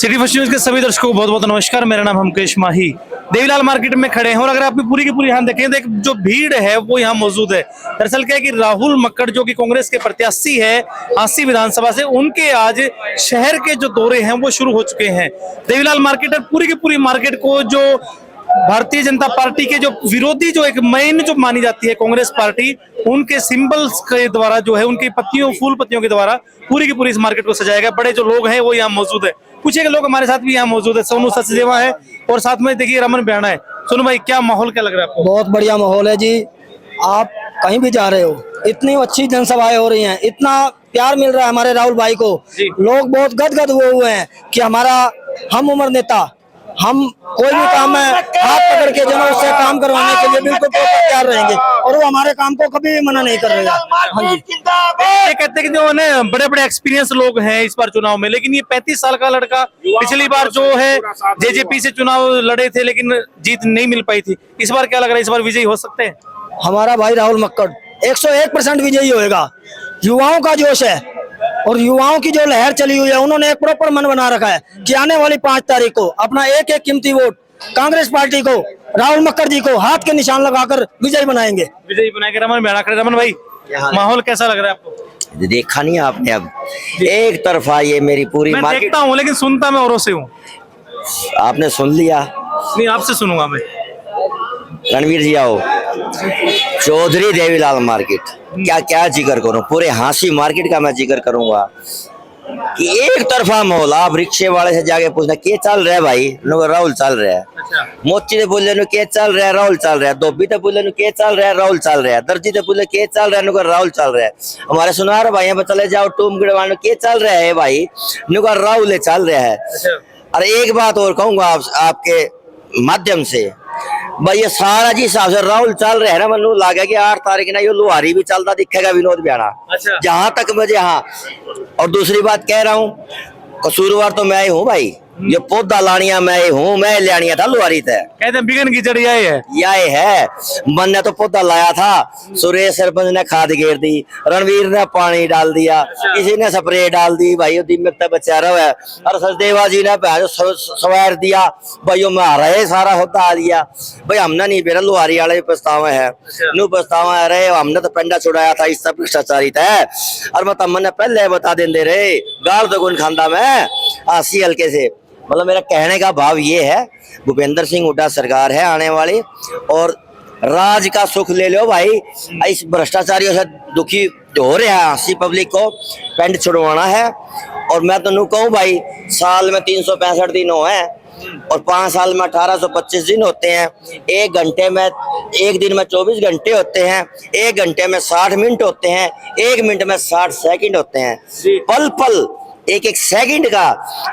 City first news के सभी दर्शकों को बहुत बहुत नमस्कार। मेरा नाम मुकेश माही। देवीलाल मार्केट में खड़े हैं और अगर आप पूरी की पूरी यहाँ देखें तो एक जो भीड़ है वो यहाँ मौजूद है। दरअसल क्या है कि राहुल मक्कड़ जो कि कांग्रेस के प्रत्याशी है हांसी विधानसभा से, उनके आज शहर के जो दौरे हैं वो शुरू हो चुके हैं। देवीलाल मार्केट पूरी की पूरी मार्केट को जो भारतीय जनता पार्टी के जो विरोधी जो एक मेन जो मानी जाती है कांग्रेस पार्टी, उनके सिंबल्स के द्वारा जो है उनकी पत्तियों फूल पत्तियों के द्वारा पूरी की पूरी इस मार्केट को सजाया गया। बड़े जो लोग हैं वो यहाँ मौजूद है। कुछ एक लोग हमारे साथ भी यहाँ मौजूद है। सोनू सचदेवा है और साथ में देखिए रमन ब्याणा है। सोनू भाई, क्या माहौल क्या लग रहा है आपको? बहुत बढ़िया माहौल है जी। आप कहीं भी जा रहे हो, इतनी अच्छी जनसभाएं हो रही हैं, इतना प्यार मिल रहा है हमारे राहुल भाई को। लोग बहुत गदगद हुए हैं कि हमारा हम उम्र नेता, हम कोई भी काम है हाथ पकड़ के जो उससे काम करवाने के लिए बिल्कुल तैयार रहेंगे और वो हमारे काम को कभी भी मना नहीं कर रहे हैं। हाँ जी, ये कहते हैं कि जो है बड़े बड़े एक्सपीरियंस लोग हैं इस बार चुनाव में, लेकिन ये 35 साल का लड़का पिछली बार जो है जेजेपी से चुनाव लड़े थे लेकिन जीत नहीं मिल पाई थी। इस बार क्या लग रहा है, इस बार विजयी हो सकते हैं? हमारा भाई राहुल मक्कड़ 101% विजयी होएगा। युवाओं का जोश है और युवाओं की जो लहर चली हुई है, उन्होंने एक प्रॉपर मन बना रखा है कि आने वाली 5 तारीख को अपना एक एक कीमती वोट कांग्रेस पार्टी को, राहुल मक्कड़ जी को हाथ के निशान लगाकर विजयी बनाएंगे। विजयी बनाएंगे। रमन ब्याणा खड़े। रमन भाई, माहौल कैसा लग रहा है आपको? देखा नहीं आपने? अब एक तरफा ये मेरी पूरी मैं देखता हूँ लेकिन सुनता मैं औरों से हूँ। आपने सुन लिया? नहीं, आपसे सुनूंगा मैं। रणवीर जी आओ। चौधरी देवीलाल मार्केट, क्या क्या जिक्र करूं, पूरे हांसी मार्केट का मैं जिक्र करूंगा कि एक तरफा माहौल। आप रिक्शे वाले से जाके पूछना क्या चल रहा है भाई, राहुल चल रहा है। अच्छा। मोची से बोले क्या चल रहा है, राहुल चल रहा है। धोबी से बोले क्या चल रहा है, राहुल चल रहा है। दर्जी से बोले क्या चल रहा है, राहुल चल रहा है। हमारे सुनार भाई चले जाओ टूम गिड़वाने क्या चल रहा है भाई, राहुल चल रहा है। और एक बात और कहूंगा आपके माध्यम से भाई, ये सारा जी हिसाब से राहुल चल रहे हैं ना, मनु लगे कि 8 तारीख ना ये लुहारी भी चलता दिखेगा विनोद ब्याणा। अच्छा। जहां तक मुझे, हाँ। और दूसरी बात कह रहा हूँ, कसूरवार तो मैं ही हूँ भाई। ये पौधा लानिया मैं ही हूँ, मैं लियानिया था लुहारी थे। कहते हैं बिगन की जड़ यही है। यही है। मन ने तो पौधा लाया था, सुरेश सरपंच ने खाद घेर दी, रणवीर ने पानी डाल दिया, किसी ने स्प्रे डाल दी भाई, दीमक तक बचा रहा है। और सचदेवा जी ने सवार दिया भाई, मैं आ रहे सारा होता आ दिया भाई। हमने नहीं बेरा लुहारी वाले पछतावा है, नू पछतावा है रहे। हमने तो पेंडा छुड़ाया था, इस सब भ्रष्टाचारी था। और मैं तमन ने पहले बता देंदे रहे, गाल तो गुण खांदा मैं आसी हल्के से। मतलब मेरा कहने का भाव ये है, भूपेंद्र सिंह हुड्डा सरकार है आने वाली, और राज का सुख ले लो भाई। इस भ्रष्टाचारियों से दुखी हो रहे हैं हांसी पब्लिक को, पेंट छुड़वाना है। और मैं तो कहूँ भाई, साल में 365 दिन हो हैं और 5 साल में 1825 दिन होते हैं। एक दिन में 24 घंटे होते हैं, 1 घंटे में 60 मिनट होते हैं, 1 मिनट में 60 सेकंड होते हैं। पल पल एक एक सेकंड का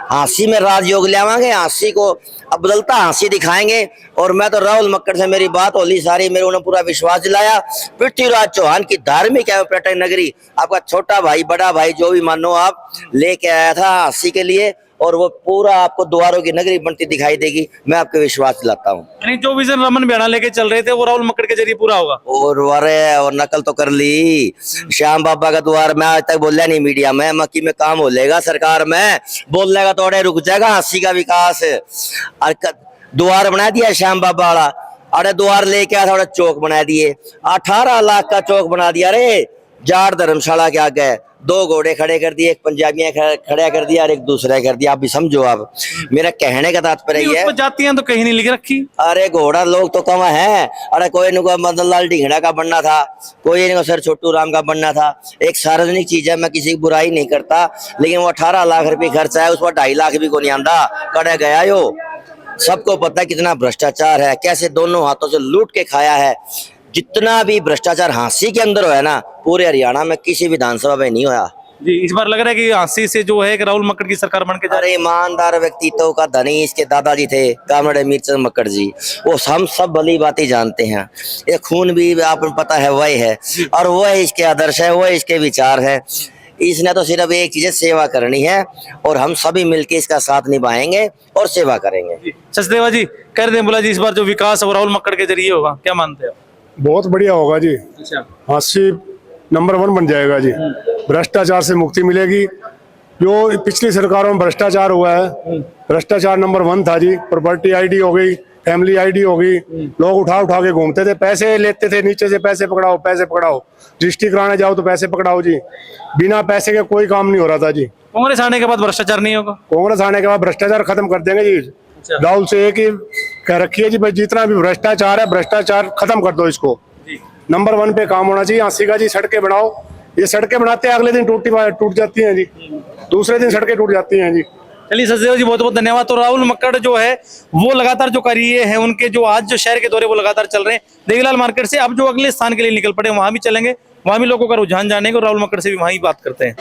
हांसी में राजयोग ले हांसी को अब बदलता हांसी दिखाएंगे। और मैं तो राहुल मक्कड़ से मेरी बात होली सारी, मेरे उन्होंने पूरा विश्वास दिलाया। पृथ्वीराज चौहान की धार्मिक एवं पर्यटन नगरी आपका छोटा भाई बड़ा भाई जो भी मानो आप लेके आया था हांसी के लिए, और वो पूरा आपको द्वारों की नगरी बनती दिखाई देगी। मैं आपके विश्वास दिलाता हूँ। यानी जो विजन रमन ब्याणा लेके चल रहे थे वो राहुल मक्कड़ के जरिए पूरा होगा। और नकल तो कर ली। श्याम बाबा का द्वार मैं आज तक बोला नहीं मीडिया में, मक्की में काम हो लेगा सरकार में, बोलने का थोड़े रुक जाएगा हांसी का विकास। और द्वार बना दिया श्याम बाबा वाला, अरे द्वार लेके आया थोड़ा चौक बना दिए, 18 लाख का चौक बना दिया रे जाट धर्मशाला के आगे। 2 घोड़े खड़े कर दिए, एक पंजाबियां खड़ा कर दिया और एक दूसरा कर दिया। आप भी समझो। आप मेरा कहने का तात्पर्य ये है, जातियां तो कहीं नहीं लिख रखी। अरे घोड़ा लोग तो कम है। अरे कोई इनको मदन लाल ढिंगड़ा का बनना था, कोई इनको सर छोटू राम का बनना था। एक सार्वजनिक चीज है, मैं किसी की बुराई नहीं करता, लेकिन वो 18 लाख रुपए खर्चा है, उस पर 2.5 लाख भी को नहीं आंदा कड़े गया। यो सबको पता है कितना भ्रष्टाचार है, कैसे दोनों हाथों से लूट के खाया है। जितना भी भ्रष्टाचार हांसी के अंदर है ना, पूरे हरियाणा में किसी विधानसभा में नहीं होया जी। इस बार लग रहा है कि हांसी से जो है राहुल मक्कड़ की सरकार बन के जा रही है। ईमानदार व्यक्तित्व का धनी इसके दादाजी थे कामरेड मीरचंद मक्कड़ जी, वो हम सब भली बातें जानते हैं। ये खून भी आपको पता है वही है, और वो इसके आदर्श है, वो इसके विचार है। इसने तो सिर्फ एक चीज सेवा करनी है, और हम सभी मिलकर इसका साथ निभाएंगे और सेवा करेंगे। सचदेवा जी कर दें बोला जी, इस बार जो विकास और राहुल मक्कड़ के जरिए होगा, क्या मानते हैं? बहुत बढ़िया होगा जी। अच्छा। हांसी नंबर 1 बन जाएगा जी। भ्रष्टाचार से मुक्ति मिलेगी, जो पिछली सरकारों में भ्रष्टाचार हुआ है, भ्रष्टाचार नंबर 1 था जी। प्रॉपर्टी आईडी हो गई, फैमिली आईडी हो गई, लोग उठा उठा के घूमते थे, पैसे लेते थे, नीचे से पैसे पकड़ाओ, पैसे पकड़ाओ, रजिस्ट्री कराने जाओ तो पैसे पकड़ाओ जी। बिना पैसे के कोई काम नहीं हो रहा था जी। कांग्रेस आने के बाद भ्रष्टाचार नहीं होगा? कांग्रेस आने के बाद भ्रष्टाचार खत्म कर देंगे जी। राहुल से एक ही कह रखी है जी, भाई जितना भी भ्रष्टाचार है, भ्रष्टाचार खत्म कर दो इसको। नंबर 1 पे काम होना चाहिए। आसिका जी सड़कें बनाओ, ये सड़कें बनाते हैं, अगले दिन टूट जाती हैं जी, दूसरे दिन सड़कें टूट जाती हैं जी। चलिए सचदेव जी, बहुत बहुत धन्यवाद। तो राहुल मक्कड़ जो है वो लगातार जो करिए है उनके जो आज जो शहर के दौरे वो लगातार चल रहे हैं देवीलाल मार्केट से। अब जो अगले स्थान के लिए निकल पड़े वहां भी चलेंगे, वहां भी लोगों का रुझान जाने को, राहुल मक्कड़ से भी वहां ही बात करते हैं।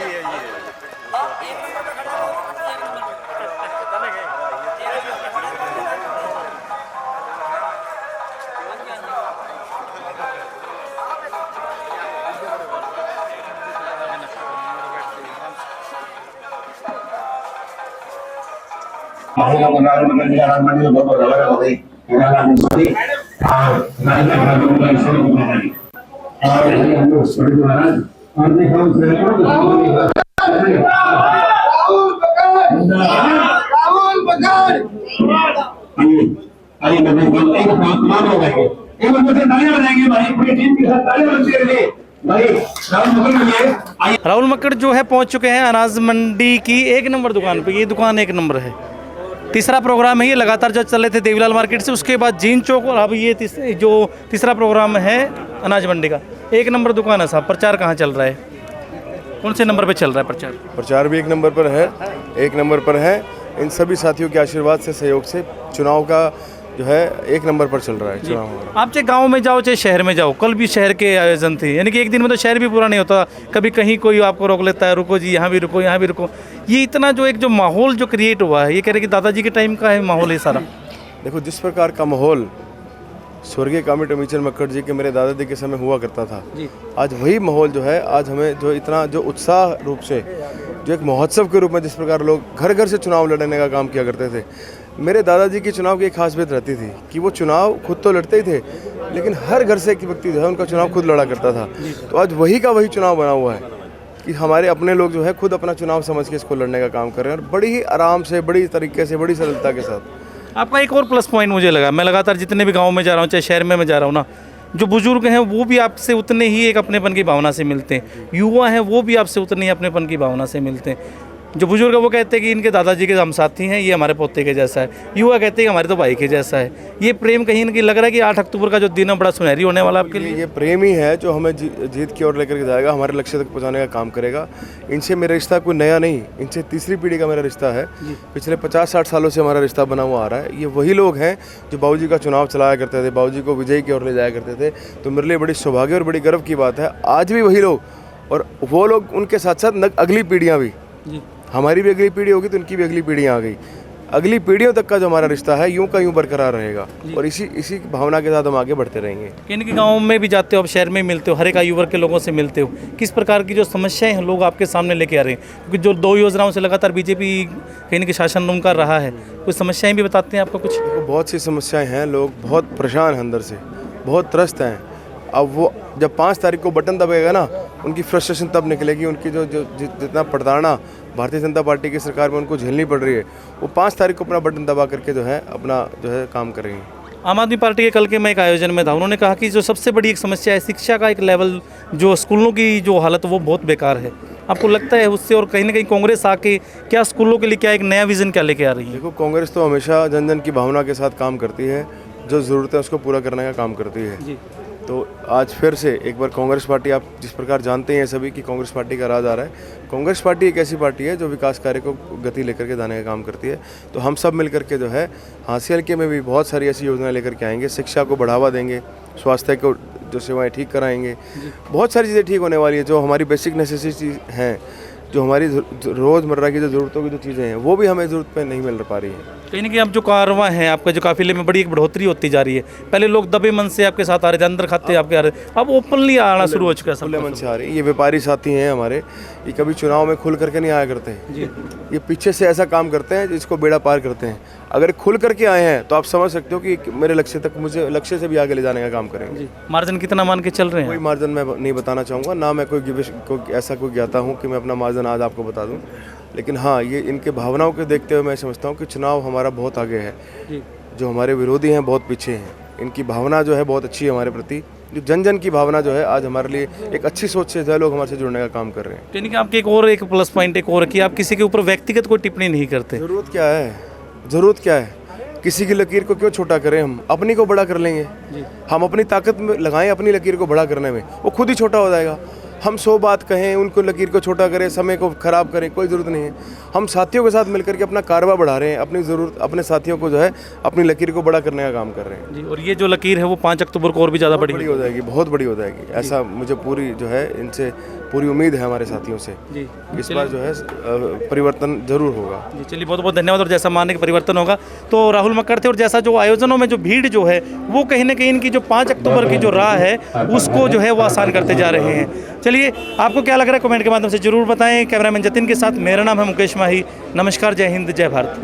राहुल मक्कड़ जो है पहुंच चुके हैं अनाज मंडी की 1 नंबर दुकान पे। ये दुकान 1 नंबर है। तीसरा प्रोग्राम है ये, लगातार जो चल रहे थे देवीलाल मार्केट से, उसके बाद जीन चौक, और अब ये तीसरा प्रोग्राम है अनाज मंडी का। 1 नंबर दुकान है साहब। प्रचार कहाँ चल रहा है, कौन से नंबर पे चल रहा है प्रचार? प्रचार भी 1 नंबर पर है, 1 नंबर पर है। इन सभी साथियों के आशीर्वाद से, सहयोग से चुनाव का जो है 1 नंबर पर चल रहा है चुनाव। आप चाहे गांव में जाओ चाहे शहर में जाओ, कल भी शहर के आयोजन थे, यानी कि एक दिन में तो शहर भी पूरा नहीं होता, कभी कहीं कोई आपको रोक लेता है, रुको जी यहाँ भी रुको, यहाँ भी रुको। ये इतना जो एक जो माहौल जो क्रिएट हुआ है, ये कह रहे कि दादाजी के टाइम का है माहौल है सारा। देखो जिस प्रकार का माहौल स्वर्गीय कामिट अमीचंद मक्कड़ जी के, मेरे दादाजी के समय हुआ करता था, आज वही माहौल जो है, आज हमें जो इतना जो उत्साह रूप से, जो एक महोत्सव के रूप में जिस प्रकार लोग घर घर से चुनाव लड़ने का काम किया करते थे, मेरे दादाजी की चुनाव की एक खास बात रहती थी कि वो चुनाव खुद तो लड़ते ही थे, लेकिन हर घर से एक व्यक्ति जो है उनका चुनाव खुद लड़ा करता था। तो आज वही का वही चुनाव बना हुआ है कि हमारे अपने लोग जो है खुद अपना चुनाव समझ के इसको लड़ने का काम कर रहे हैं, और बड़ी ही आराम से, बड़ी तरीके से, बड़ी सरलता के साथ। आपका एक और प्लस पॉइंट मुझे लगा, मैं लगातार जितने भी गाँव में जा रहा हूँ चाहे शहर में मैं जा रहा हूँ ना, जो बुजुर्ग हैं वो भी आपसे उतने ही एक अपनेपन की भावना से मिलते हैं, युवा हैं वो भी आपसे उतने ही अपनेपन की भावना से मिलते हैं। जो बुजुर्ग है वो कहते हैं कि इनके दादाजी के हम साथी हैं, ये हमारे पोते के जैसा है, युवा कहते हैं कि हमारे तो भाई के जैसा है। ये प्रेम कहीं ना कहीं लग रहा है कि 8 अक्टूबर का जो दिन है बड़ा सुनहरी होने वाला आपके लिए। ये प्रेम ही है जो हमें जीत की ओर लेकर के जाएगा, हमारे लक्ष्य तक पहुंचाने का काम करेगा। इनसे मेरा रिश्ता कोई नया नहीं, इनसे तीसरी पीढ़ी का मेरा रिश्ता है। पिछले 50-60 सालों से हमारा रिश्ता बना हुआ आ रहा है। ये वही लोग हैं जो बाबूजी का चुनाव चलाया करते थे, बाबूजी को विजयी की ओर ले जाया करते थे। तो मेरे लिए बड़ी सौभाग्य और बड़ी गर्व की बात है, आज भी वही लोग, और वो लोग उनके साथ साथ अगली पीढ़ियाँ भी, हमारी भी अगली पीढ़ी होगी तो उनकी भी अगली पीढ़ियाँ आ गई, अगली पीढ़ियों तक का जो हमारा रिश्ता है यूं का यूं बरकरार रहेगा, और इसी भावना के साथ हम आगे बढ़ते रहेंगे। कहीं कि गाँव में भी जाते हो, अब शहर में मिलते हो, हर एक आयु वर्ग के लोगों से मिलते हो, किस प्रकार की जो समस्याएं हैं लोग आपके सामने लेके आ रहे हैं, क्योंकि जो 2 योजनाओं से लगातार बीजेपी कहीं कि शासन उनका रहा है, कुछ समस्याएं भी बताते हैं आपको? कुछ देखो बहुत सी समस्याएं हैं, लोग बहुत परेशान हैं, अंदर से बहुत त्रस्त हैं। अब वो जब 5 तारीख को बटन दबेगा ना, उनकी फ्रस्ट्रेशन तब निकलेगी, उनकी जो जितना प्रताड़ना भारतीय जनता पार्टी की सरकार में उनको झेलनी पड़ रही है, वो 5 तारीख को अपना बटन दबा करके जो है अपना जो है काम करेंगे। आम आदमी पार्टी के कल के मैं एक आयोजन में था, उन्होंने कहा कि जो सबसे बड़ी एक समस्या है शिक्षा का एक लेवल, जो स्कूलों की जो हालत वो बहुत बेकार है। आपको लगता है उससे, और कहीं ना कहीं कांग्रेस आके क्या स्कूलों के लिए क्या एक नया विजन क्या लेके आ रही है? देखो कांग्रेस तो हमेशा जन जन की भावना के साथ काम करती है, जो ज़रूरत है उसको पूरा करने का काम करती है जी। तो आज फिर से एक बार कांग्रेस पार्टी, आप जिस प्रकार जानते हैं सभी कि कांग्रेस पार्टी का राज आ रहा है। कांग्रेस पार्टी एक ऐसी पार्टी है जो विकास कार्य को गति लेकर के जाने का काम करती है। तो हम सब मिलकर के जो है हासिल हल्के में भी बहुत सारी ऐसी योजनाएं लेकर के आएंगे, शिक्षा को बढ़ावा देंगे, स्वास्थ्य को जो सेवाएं ठीक कराएंगे, बहुत सारी चीज़ें ठीक होने वाली है। जो हमारी बेसिक नेसेसिटी हैं, जो हमारी रोज़मर्रा की जो ज़रूरतों की जो चीज़ें हैं, वो भी हमें ज़रूरत पे नहीं मिल पा रही है। कहीं ना कहीं अब जो कारवां है आपका, जो काफिले में बड़ी एक बढ़ोतरी होती जा रही है। पहले लोग दबे मन से आपके साथ आ रहे थे, अंदर खाते आपके आ रहे थे, अब ओपनली आना शुरू हो चुका है, खुले मन से आ रहे हैं। ये व्यापारी साथी हैं हमारे, ये कभी चुनाव में खुल करके नहीं आया करते हैं जी। ये पीछे से ऐसा काम करते हैं जिसको बेड़ा पार करते हैं। अगर खुल करके आए हैं तो आप समझ सकते हो कि मेरे लक्ष्य तक, मुझे लक्ष्य से भी आगे ले जाने का काम करेंगे। मार्जिन कितना मान के चल रहे हैं? कोई मार्जिन मैं नहीं बताना चाहूँगा, ना मैं कोई ऐसा कोई ज्ञाता हूँ कि मैं अपना मार्जिन आज आपको बता दूँ। लेकिन हाँ, ये इनके भावनाओं को देखते हुए मैं समझता हूँ कि चुनाव हमारा बहुत आगे है। जो हमारे विरोधी हैं बहुत पीछे हैं। इनकी भावना जो है बहुत अच्छी है हमारे प्रति। जो जन जन की भावना जो है आज हमारे लिए एक अच्छी सोच से जो है लोग हमारे से जुड़ने का काम कर रहे हैं। यानी कि आपके एक प्लस पॉइंट एक और कि आप किसी के ऊपर व्यक्तिगत कोई टिप्पणी नहीं करते। ज़रूरत क्या है? ज़रूरत क्या है? किसी की लकीर को क्यों छोटा करें? हम अपनी को बड़ा कर लेंगे। हम अपनी ताकत में लगाएं अपनी लकीर को बड़ा करने में, वो खुद ही छोटा हो जाएगा। हम 100 बात कहें, उनको लकीर को छोटा करें, समय को खराब करें, कोई ज़रूरत नहीं है। हम साथियों के साथ मिलकर के अपना कारोबार बढ़ा रहे हैं, अपनी ज़रूरत अपने साथियों को जो है अपनी लकीर को बड़ा करने का काम कर रहे हैं। जी, और ये जो लकीर है वो 5 अक्टूबर को और भी ज़्यादा बड़ी हो जाएगी, बहुत बड़ी हो जाएगी। ऐसा मुझे पूरी जो है इनसे पूरी उम्मीद है हमारे साथियों से। जी, इस बार जो है परिवर्तन जरूर होगा। जी चलिए, बहुत बहुत धन्यवाद। और जैसा मानने के परिवर्तन होगा तो राहुल मक्कड़ थे, और जैसा जो आयोजनों में जो भीड़ जो है वो कहीं ना कहीं इनकी जो 5 अक्टूबर की जो राह है उसको जो है वो आसान करते जा रहे हैं। चलिए, आपको क्या लग रहा है कमेंट के माध्यम से जरूर बताएं। कैमरामैन जतिन के साथ मेरा नाम है मुकेश माही। नमस्कार, जय हिंद, जय भारत।